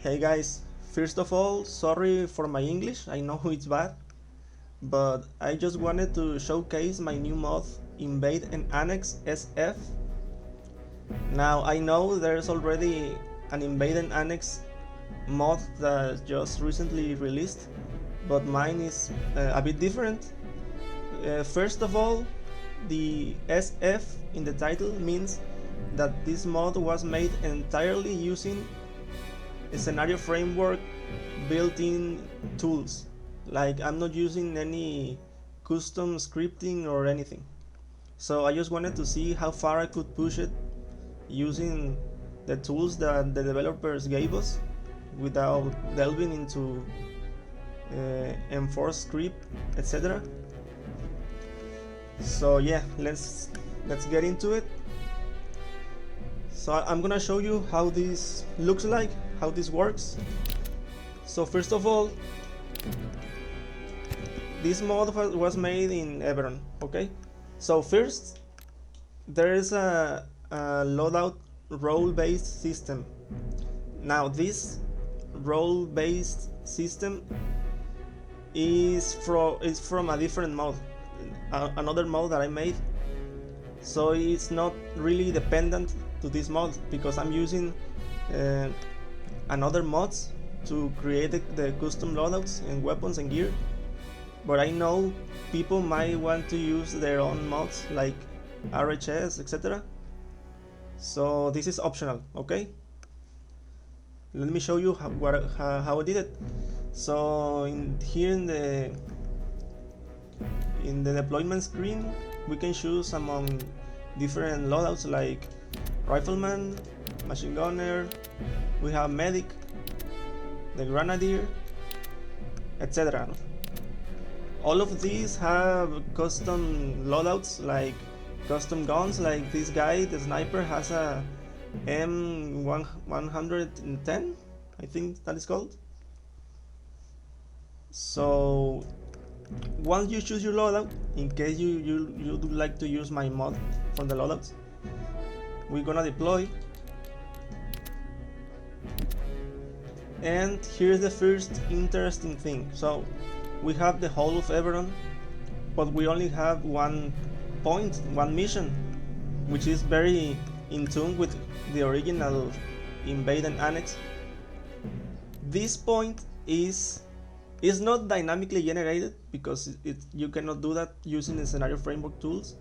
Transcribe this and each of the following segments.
Hey guys, first of all, sorry for my English, I know it's bad, but I just wanted to showcase my new mod, Invade and Annex SF. Now I know there's already an Invade and Annex mod that just recently released, but mine is a bit different. First of all, the SF in the title means that this mod was made entirely using a scenario framework built-in tools. Like I'm not using any custom scripting or anything. So I just wanted to see how far I could push it using the tools that the developers gave us without delving into enforced script, etc. So yeah, let's get into it. So I'm gonna show you how this looks like, how this works. So first of all, this mod was made in Everon, okay? So first, there is a loadout role-based system. Now this role-based system is from a different mod, another mod that I made. So it's not really dependent to this mod because I'm using another mods to create the custom loadouts and weapons and gear. But I know people might want to use their own mods like RHS, etc. So this is optional, okay? Let me show you how I did it. So here in the deployment screen, we can choose among different loadouts like rifleman, machine gunner, we have medic, the grenadier, etc. All of these have custom loadouts like custom guns, like this guy, the sniper, has a M110, I think that is called. So once you choose your loadout, in case you would like to use my mod for the loadouts, we're gonna deploy. And here's the first interesting thing. So we have the whole of Everon, but we only have one point, one mission, which is very in tune with the original Invade and Annex. This point is not dynamically generated because you cannot do that using the scenario framework tools,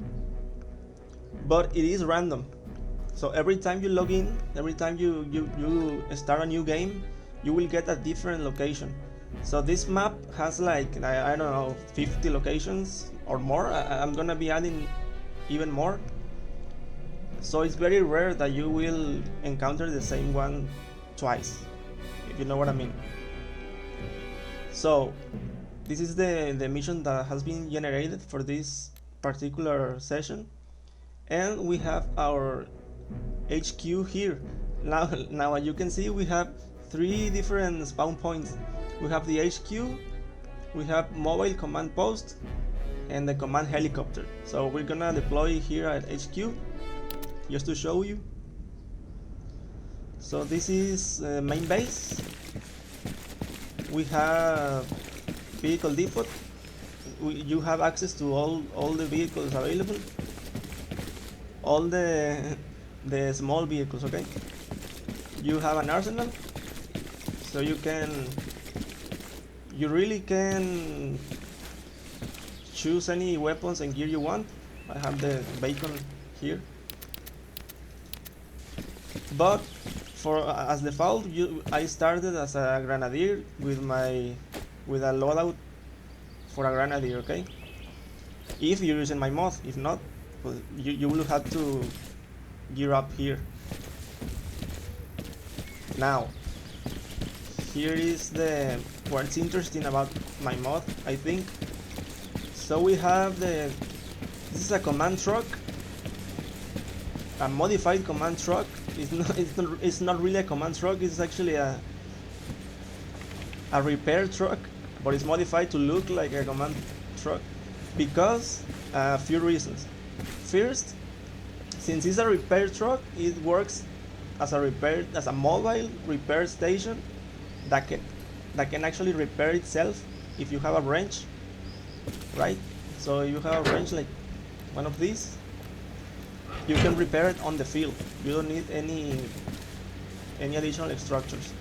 but it is random. So every time you log in, every time you start a new game, you will get a different location. So this map has like, I don't know, 50 locations or more. I'm gonna be adding even more. So it's very rare that you will encounter the same one twice, if you know what I mean. So this is the mission that has been generated for this particular session, and we have our HQ here. Now as you can see, we have 3 different spawn points. We have the HQ, we have mobile command post, and the command helicopter. So we're gonna deploy here at HQ just to show you. So this is main base. We have vehicle depot. You have access to all the vehicles available, all the small vehicles, okay? You have an arsenal, so you really can choose any weapons and gear you want. I have the bacon here, but as default, I started as a grenadier with a loadout for a grenadier, okay? If you're using my mod, if not, well, you will have to gear up here. Now, here is what's interesting about my mod, I think. So we have this is a command truck, a modified command truck. It's not really a command truck. It's actually a repair truck, but it's modified to look like a command truck because a few reasons. First, since it's a repair truck, it works as a mobile repair station that can actually repair itself if you have a wrench, right? So you have a wrench like one of these, you can repair it on the field. You don't need any additional structures.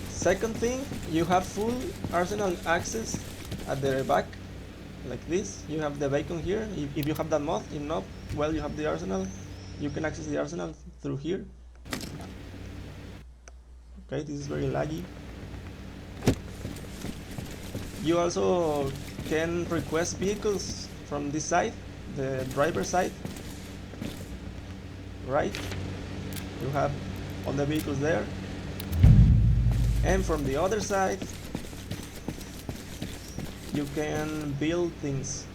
Second thing, you have full arsenal access at the back, like this. You have the beacon here. If you have that mod, if not, well, you have the arsenal. You can access the arsenal through here. Okay, this is very laggy. You also can request vehicles from this side, the driver side, right? You have all the vehicles there. And from the other side, you can build things.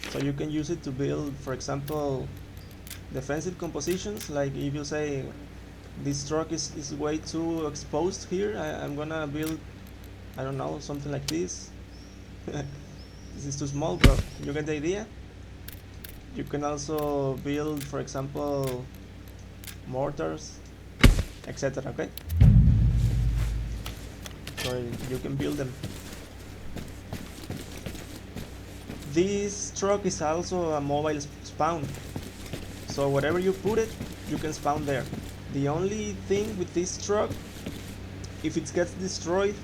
So you can use it to build, for example, defensive compositions. Like if you say this truck is way too exposed here, I'm gonna build, I don't know, something like this. This is too small, but you get the idea. You can also build, for example, mortars, etc. Okay, so you can build them. This truck is also a mobile spawn, so wherever you put it, you can spawn there. The only thing with this truck, if it gets destroyed,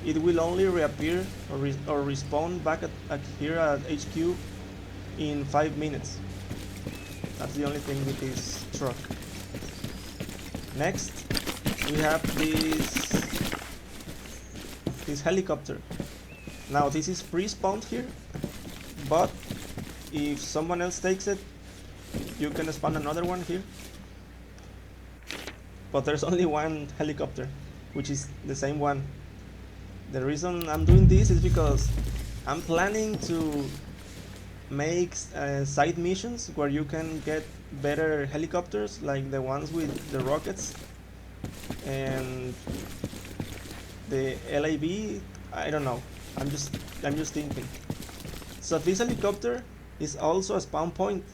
it will only reappear or respawn back at here at HQ in 5 minutes. That's the only thing with this truck. Next, we have this helicopter. Now this is pre-spawned here, but if someone else takes it, you can spawn another one here. But there's only one helicopter, which is the same one. The reason I'm doing this is because I'm planning to make side missions where you can get better helicopters, like the ones with the rockets and the LAV. I don't know. I'm just thinking. So this helicopter is also a spawn point.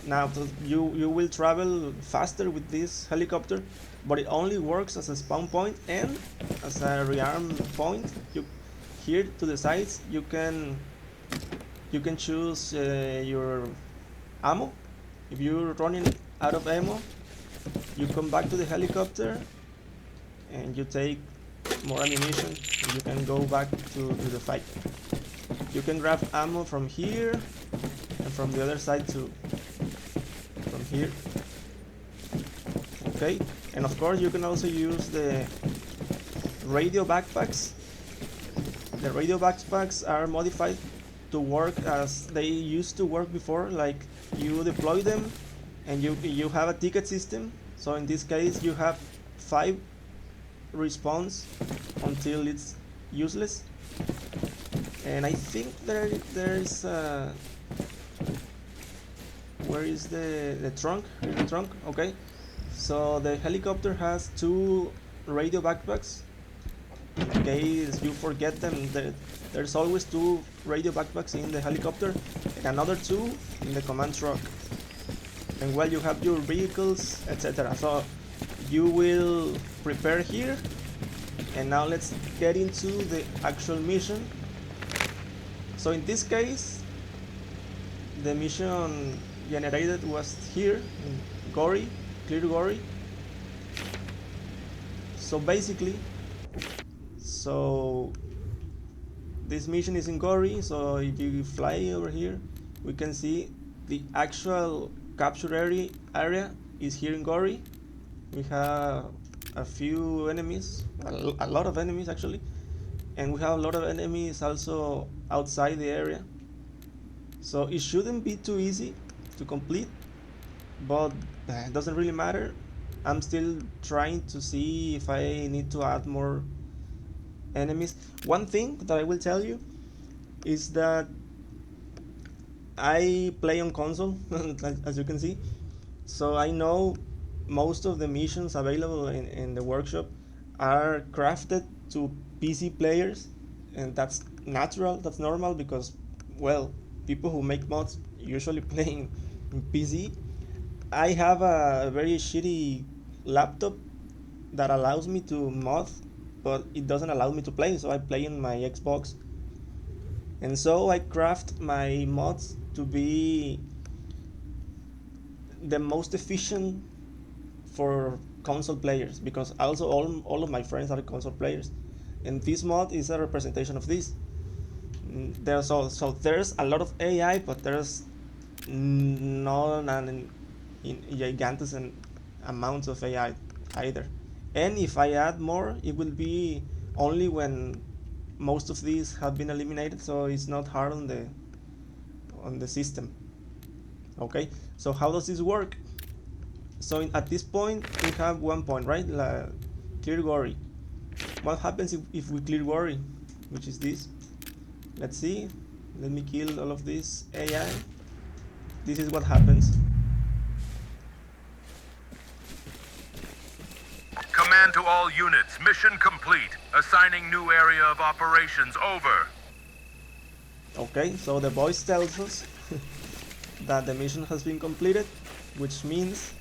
Now you will travel faster with this helicopter, but it only works as a spawn point and as a rearm point. Here to the sides you can choose your ammo. If you're running out of ammo, you come back to the helicopter and you take more ammunition and you can go back to the fight. You can grab ammo from here and from the other side too. From here. Okay, and of course you can also use the radio backpacks. The radio backpacks are modified to work as they used to work before. Like you deploy them and you have a ticket system. So in this case you have 5 respawns until it's useless. And I think there's where is the trunk? Here's the trunk. Okay, so the helicopter has 2 radio backpacks. In case you forget them, there's always 2 radio backpacks in the helicopter and another 2 in the command truck. And while you have your vehicles, etc. So you will prepare here. And now let's get into the actual mission. So in this case, the mission generated was here in Gory, Clear Gory. So basically, this mission is in Gory. So if you fly over here, we can see the actual capture area is here in Gory. We have a few enemies, a lot of enemies actually, and we have a lot of enemies also outside the area. So it shouldn't be too easy to complete, but it doesn't really matter. I'm still trying to see if I need to add more enemies. One thing that I will tell you is that I play on console, as you can see, so I know most of the missions available in the workshop are crafted to PC players, and that's natural, that's normal, because, well, people who make mods usually playing in PC. I have a very shitty laptop, that allows me to mod, but it doesn't allow me to play, so I play in my Xbox. And so I craft my mods to be the most efficient for console players, because also all of my friends are console players, and this mod is a representation of this. There's a lot of AI, but there's not an in gigantic amounts of AI either. And if I add more, it will be only when most of these have been eliminated, so it's not hard on the system. Okay, so how does this work? So at this point we have 1 point, right? Clear Gory. What happens if we clear Gory, which is this? Let's see. Let me kill all of this AI. This is what happens. Command to all units, mission complete. Assigning new area of operations, over. Okay, so the voice tells us that the mission has been completed, which means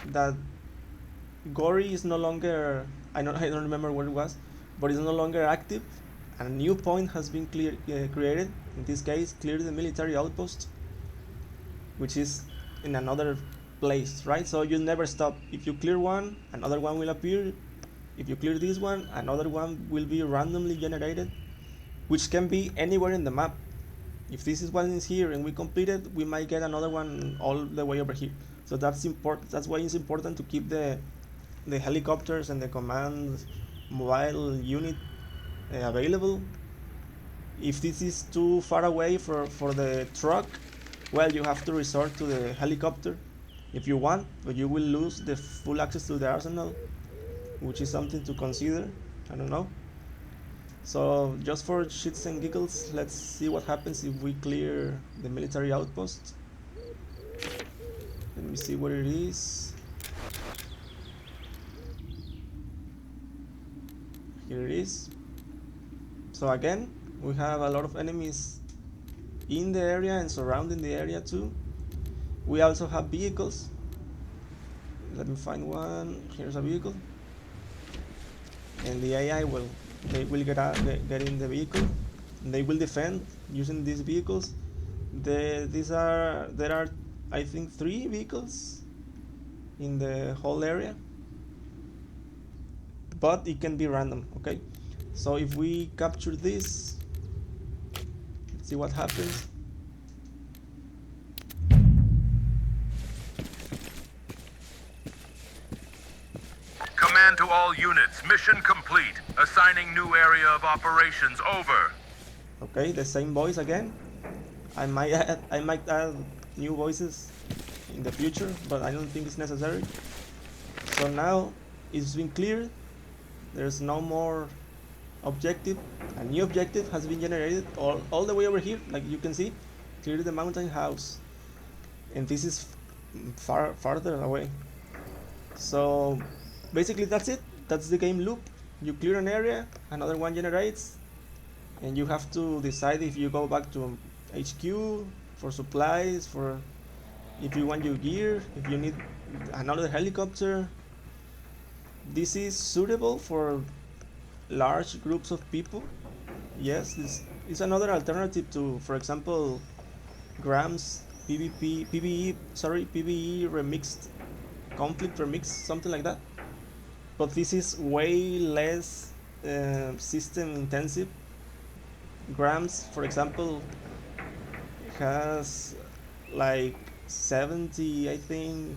that Gory is no longer, I don't remember what it was, but it's no longer active. A new point has been created. In this case, clear the military outpost, which is in another place, right? So you never stop. If you clear one, another one will appear. If you clear this one, another one will be randomly generated, which can be anywhere in the map. If this is one is here and we complete it, we might get another one all the way over here. So that's important. That's why it's important to keep the helicopters and the command mobile unit available. If this is too far away for the truck, well, you have to resort to the helicopter if you want, but you will lose the full access to the arsenal, which is something to consider. I don't know. So just for shits and giggles, let's see what happens if we clear the military outpost. Let me see where it is. Here it is. So again, we have a lot of enemies in the area and surrounding the area too. We also have vehicles. Let me find one. Here's a vehicle. And the AI will get in the vehicle. And they will defend using these vehicles. There are I think 3 vehicles in the whole area, but it can be random. Okay, so if we capture this, let's see what happens. Command to all units, mission complete. Assigning new area of operations, over. Okay, the same voice again. I might add new voices in the future, but I don't think it's necessary. So now it's been cleared. There's no more objective. A new objective has been generated all the way over here, like you can see. Clear the mountain house, and this is farther away. So basically that's it. That's the game loop. You clear an area, another one generates, and you have to decide if you go back to HQ for supplies, for if you want your gear, if you need another helicopter. This is suitable for large groups of people. Yes, this is another alternative to, for example, Graham's PvE remixed, conflict remix, something like that. But this is way less system intensive. Grams, for example, has like 70, I think,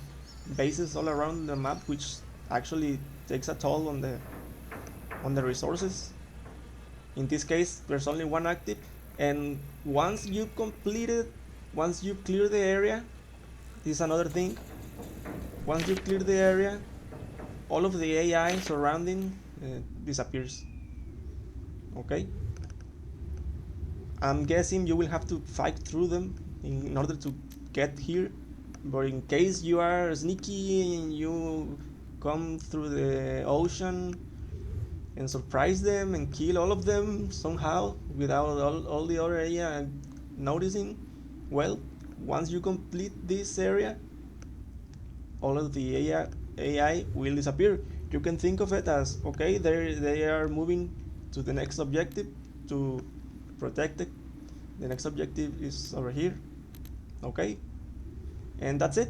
bases all around the map, which actually takes a toll on the resources. In this case, there's only one active, and once you clear the area, this is another thing. Once you clear the area, all of the AI surrounding disappears. Okay, I'm guessing you will have to fight through them in order to get here, but in case you are sneaky and you come through the ocean and surprise them and kill all of them somehow without all the other area noticing, well, once you complete this area, all of the AI will disappear. You can think of it as, okay, they are moving to the next objective to protect it. The next objective is over here. Okay, and that's it.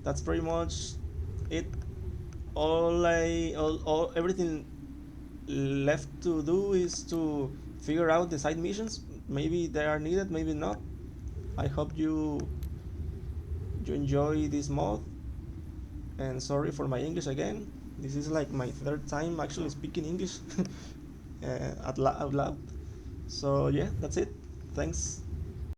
That's pretty much it. All everything left to do is to figure out the side missions. Maybe they are needed, maybe not. I hope you enjoy this mod, and sorry for my English again. This is like my third time actually speaking English out loud. So yeah, that's it. Thanks.